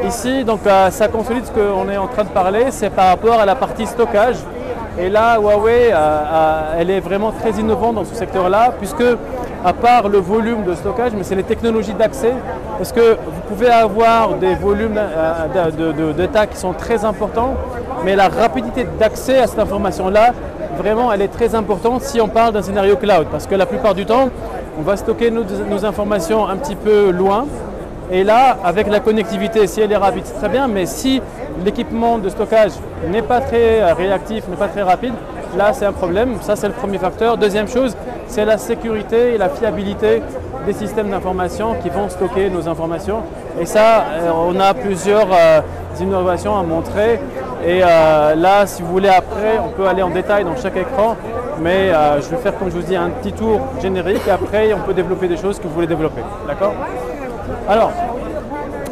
Ici, donc, ça consolide ce qu'on est en train de parler, c'est par rapport à la partie stockage. Et là, Huawei, elle est vraiment très innovante dans ce secteur-là, puisque à part le volume de stockage, mais c'est les technologies d'accès, parce que vous pouvez avoir des volumes de data qui sont très importants, mais la rapidité d'accès à cette information-là, vraiment, elle est très importante si on parle d'un scénario cloud, parce que la plupart du temps, on va stocker nos informations un petit peu loin. Et là, avec la connectivité, si elle est rapide, c'est très bien, mais si l'équipement de stockage n'est pas très réactif, n'est pas très rapide, là c'est un problème. Ça, c'est le premier facteur. Deuxième chose, c'est la sécurité et la fiabilité des systèmes d'information qui vont stocker nos informations. Et ça, on a plusieurs innovations à montrer. Et là, si vous voulez, après, on peut aller en détail dans chaque écran. Mais je vais faire, comme je vous dis, un petit tour générique. Après, on peut développer des choses que vous voulez développer. D'accord ? Alors,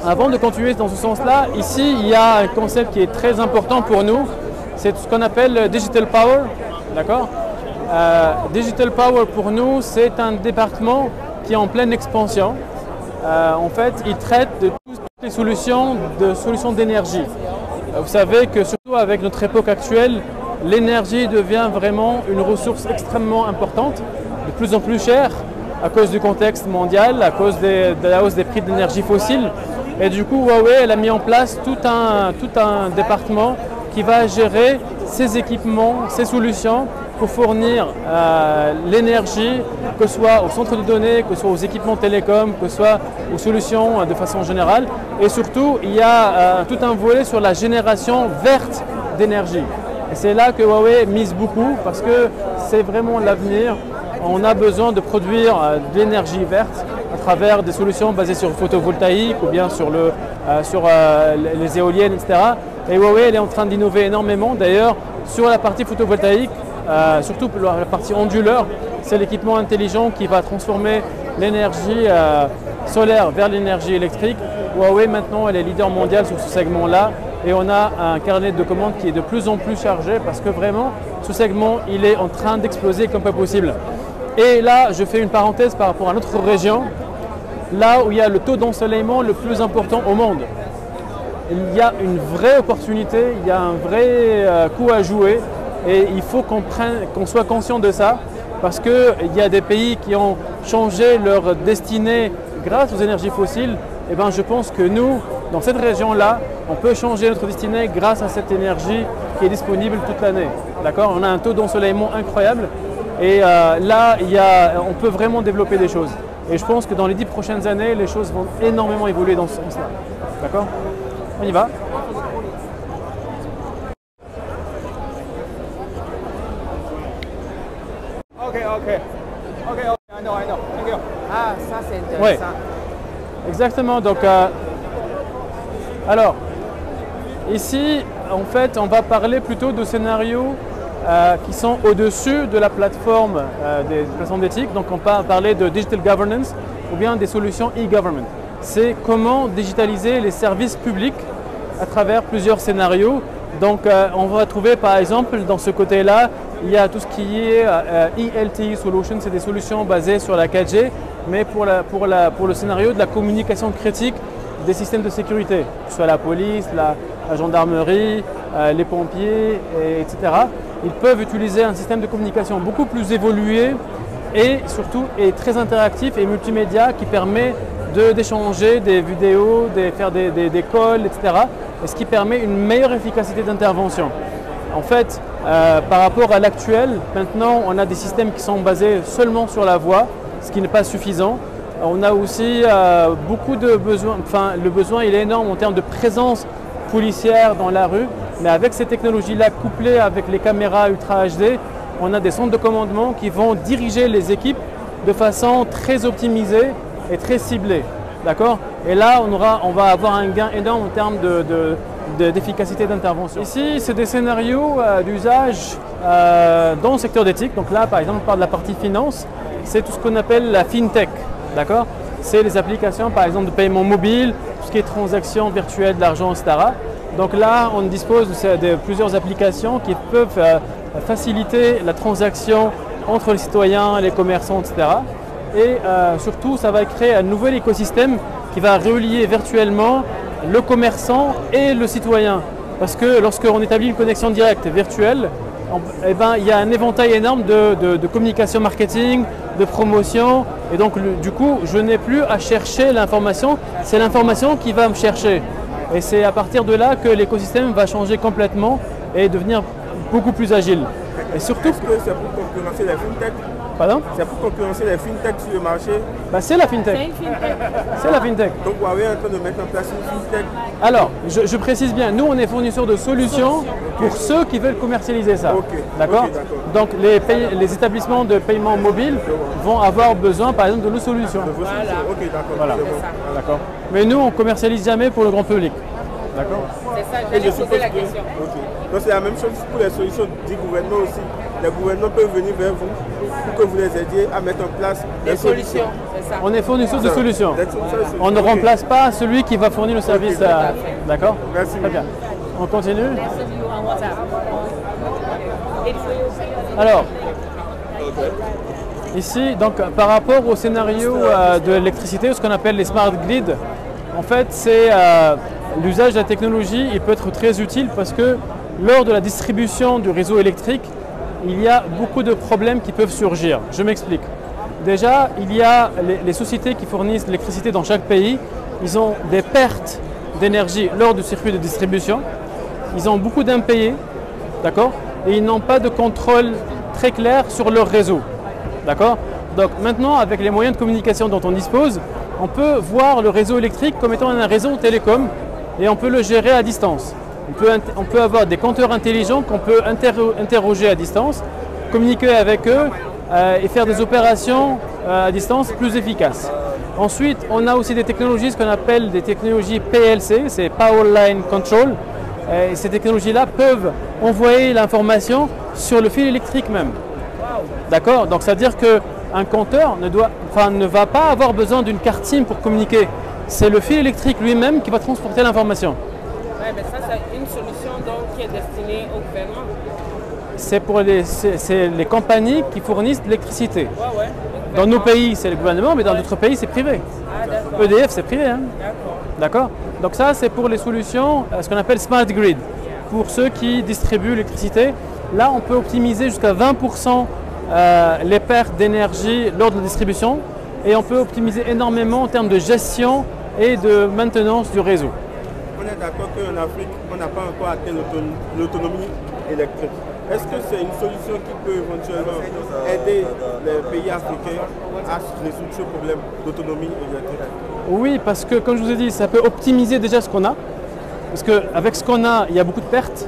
avant de continuer dans ce sens-là, ici, il y a un concept qui est très important pour nous. C'est ce qu'on appelle Digital Power. D'accord ? Digital Power, pour nous, c'est un département qui est en pleine expansion. En fait, il traite de toutes les solutions d'énergie. Vous savez que surtout avec notre époque actuelle, l'énergie devient vraiment une ressource extrêmement importante, de plus en plus chère à cause du contexte mondial, à cause de la hausse des prix de l'énergie fossile. Et du coup, Huawei, elle a mis en place tout un département qui va gérer ces équipements, ces solutions pour fournir l'énergie, que ce soit au centre de données, que ce soit aux équipements télécoms, que ce soit aux solutions de façon générale. Et surtout, il y a tout un volet sur la génération verte d'énergie. Et c'est là que Huawei mise beaucoup parce que c'est vraiment l'avenir. On a besoin de produire de l'énergie verte à travers des solutions basées sur le photovoltaïque ou bien sur les éoliennes, etc. Et Huawei, elle est en train d'innover énormément. D'ailleurs, sur la partie photovoltaïque, surtout pour la partie onduleur, c'est l'équipement intelligent qui va transformer l'énergie solaire vers l'énergie électrique. Huawei, maintenant, elle est leader mondial sur ce segment-là. Et on a un carnet de commandes qui est de plus en plus chargé parce que vraiment, ce segment, il est en train d'exploser comme pas possible. Et là, je fais une parenthèse par rapport à notre région, là où il y a le taux d'ensoleillement le plus important au monde. Il y a une vraie opportunité, il y a un vrai coup à jouer et il faut qu'on soit conscient de ça parce qu'il y a des pays qui ont changé leur destinée grâce aux énergies fossiles. Et ben, je pense que nous, dans cette région-là, on peut changer notre destinée grâce à cette énergie qui est disponible toute l'année. D'accord ? On a un taux d'ensoleillement incroyable. Et là, on peut vraiment développer des choses. Et je pense que dans les 10 prochaines années, les choses vont énormément évoluer dans ce sens-là. D'accord ? On y va. Ok, I know. Thank you. Ah, ça c'est intéressant. Ouais. Exactement. Donc, alors, ici, en fait, on va parler plutôt de scénarios qui sont au-dessus de la plateforme des plateformes d'éthique. Donc on va parler de digital governance ou bien des solutions e-government. C'est comment digitaliser les services publics à travers plusieurs scénarios. Donc on va trouver par exemple dans ce côté-là, il y a tout ce qui est ELTE Solutions, c'est des solutions basées sur la 4G, mais pour le scénario de la communication critique des systèmes de sécurité, que ce soit la police, la gendarmerie, les pompiers, etc. Ils peuvent utiliser un système de communication beaucoup plus évolué et surtout très interactif et multimédia qui permet d'échanger des vidéos, de faire des calls, etc. Et ce qui permet une meilleure efficacité d'intervention. En fait, par rapport à l'actuel, maintenant on a des systèmes qui sont basés seulement sur la voix, ce qui n'est pas suffisant. On a aussi beaucoup de besoins, enfin le besoin il est énorme en termes de présence policière dans la rue, mais avec ces technologies-là couplées avec les caméras Ultra HD, on a des centres de commandement qui vont diriger les équipes de façon très optimisée et très ciblée. D'accord ? Et là, on va avoir un gain énorme en termes d'efficacité d'intervention. Ici, c'est des scénarios d'usage dans le secteur d'éthique. Donc là, par exemple, on parle de la partie finance. C'est tout ce qu'on appelle la fintech. D'accord ? C'est les applications, par exemple, de paiement mobile, tout ce qui est transactions virtuelles d'argent, etc. Donc là, on dispose de plusieurs applications qui peuvent faciliter la transaction entre les citoyens, les commerçants, etc. Et surtout, ça va créer un nouvel écosystème qui va relier virtuellement le commerçant et le citoyen. Parce que lorsqu'on établit une connexion directe virtuelle, eh ben, il y a un éventail énorme de communication marketing, de promotion. Et donc, du coup, je n'ai plus à chercher l'information, c'est l'information qui va me chercher. Et c'est à partir de là que l'écosystème va changer complètement et devenir beaucoup plus agile. Et surtout, est-ce que c'est pour concurrencer les fintech? Pardon? C'est pour concurrencer les fintech sur le marché? Bah, c'est la fintech. C'est la fintech. Donc Huawei est en train de mettre en place une fintech? Alors, je précise bien, nous on est fournisseur de solutions pour ceux qui veulent commercialiser ça. Okay. D'accord? Okay, donc les établissements de paiement mobile vont avoir besoin par exemple de nos solutions. De vos solutions. Ok, d'accord. Voilà. Bon. D'accord. Mais nous on commercialise jamais pour le grand public. D'accord? C'est ça, j'allais poser la question. Okay. Donc c'est la même chose pour les solutions du gouvernement aussi. Les gouvernements peuvent venir vers vous pour que vous les aidiez à mettre en place des solutions. C'est ça. On est fournisseur de solutions. On ne Okay. remplace pas celui qui va fournir le service. D'accord? Merci. Très bien. On continue. Alors, ici, donc, par rapport au scénario de l'électricité, ce qu'on appelle les smart grids, en fait, c'est l'usage de la technologie, il peut être très utile parce que lors de la distribution du réseau électrique, il y a beaucoup de problèmes qui peuvent surgir. Je m'explique. Déjà, il y a les sociétés qui fournissent l'électricité dans chaque pays, ils ont des pertes d'énergie lors du circuit de distribution, ils ont beaucoup d'impayés, d'accord, et ils n'ont pas de contrôle très clair sur leur réseau, d'accord. Donc maintenant, avec les moyens de communication dont on dispose, on peut voir le réseau électrique comme étant un réseau télécom et on peut le gérer à distance. On peut avoir des compteurs intelligents qu'on peut interroger à distance, communiquer avec eux et faire des opérations à distance plus efficaces. Ensuite, on a aussi des technologies, ce qu'on appelle des technologies PLC, c'est Power Line Control. Et ces technologies-là peuvent envoyer l'information sur le fil électrique même. D'accord? Donc, c'est-à-dire qu'un compteur ne va pas avoir besoin d'une carte SIM pour communiquer. C'est le fil électrique lui-même qui va transporter l'information. Oui, mais ça, c'est une solution donc, qui est destinée au gouvernement. C'est les compagnies qui fournissent de l'électricité. Ouais. Dans nos pays, c'est le gouvernement, mais dans d'autres pays, c'est privé. Ah, d'accord. EDF, c'est privé. Hein? D'accord. D'accord? Donc ça, c'est pour les solutions, ce qu'on appelle smart grid. Pour ceux qui distribuent l'électricité, là, on peut optimiser jusqu'à 20% les pertes d'énergie lors de la distribution et on peut optimiser énormément en termes de gestion et de maintenance du réseau. On est d'accord qu'en Afrique, on n'a pas encore atteint l'autonomie électrique. Est-ce que c'est une solution qui peut éventuellement aider les pays africains à résoudre ce problème d'autonomie électrique? Oui, parce que comme je vous ai dit, ça peut optimiser déjà ce qu'on a. Parce qu'avec ce qu'on a, il y a beaucoup de pertes.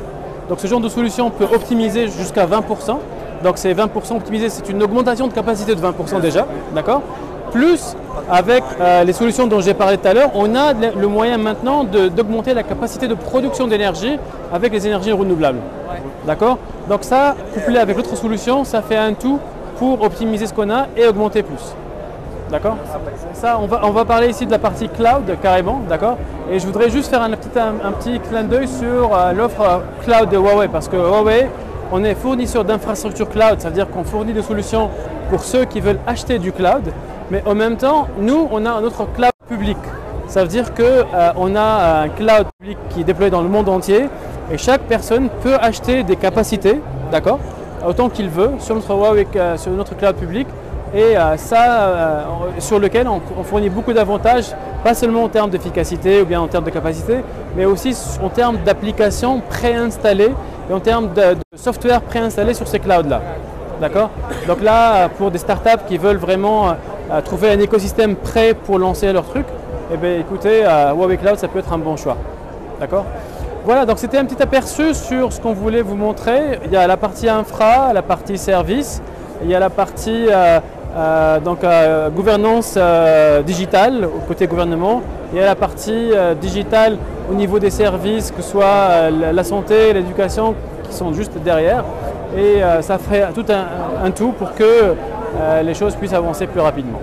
Donc ce genre de solution peut optimiser jusqu'à 20%. Donc c'est 20% optimisé, c'est une augmentation de capacité de 20% déjà. D'accord? Plus, avec les solutions dont j'ai parlé tout à l'heure, on a le moyen maintenant d'augmenter la capacité de production d'énergie avec les énergies renouvelables. D'accord? Donc ça, couplé avec l'autre solution, ça fait un tout pour optimiser ce qu'on a et augmenter plus. D'accord? Ça, on va parler ici de la partie cloud carrément, d'accord? Et je voudrais juste faire un petit clin d'œil sur l'offre cloud de Huawei, parce que Huawei, on est fournisseur d'infrastructures cloud, ça veut dire qu'on fournit des solutions pour ceux qui veulent acheter du cloud, mais en même temps, nous, on a un autre cloud public. Ça veut dire qu'on a un cloud public qui est déployé dans le monde entier et chaque personne peut acheter des capacités, d'accord, autant qu'il veut, sur notre Huawei, sur notre cloud public. Et sur lequel on fournit beaucoup d'avantages, pas seulement en termes d'efficacité ou bien en termes de capacité, mais aussi en termes d'applications préinstallées et en termes de software préinstallé sur ces clouds-là. D'accord? Donc là, pour des startups qui veulent vraiment trouver un écosystème prêt pour lancer leur truc, eh bien, écoutez, Huawei Cloud, ça peut être un bon choix. D'accord? Voilà, donc c'était un petit aperçu sur ce qu'on voulait vous montrer. Il y a la partie infra, la partie service, il y a la partie gouvernance digitale au côté gouvernement. Il y a la partie digitale au niveau des services, que ce soit la santé, l'éducation, qui sont juste derrière. Et ça ferait tout un tout pour que les choses puissent avancer plus rapidement.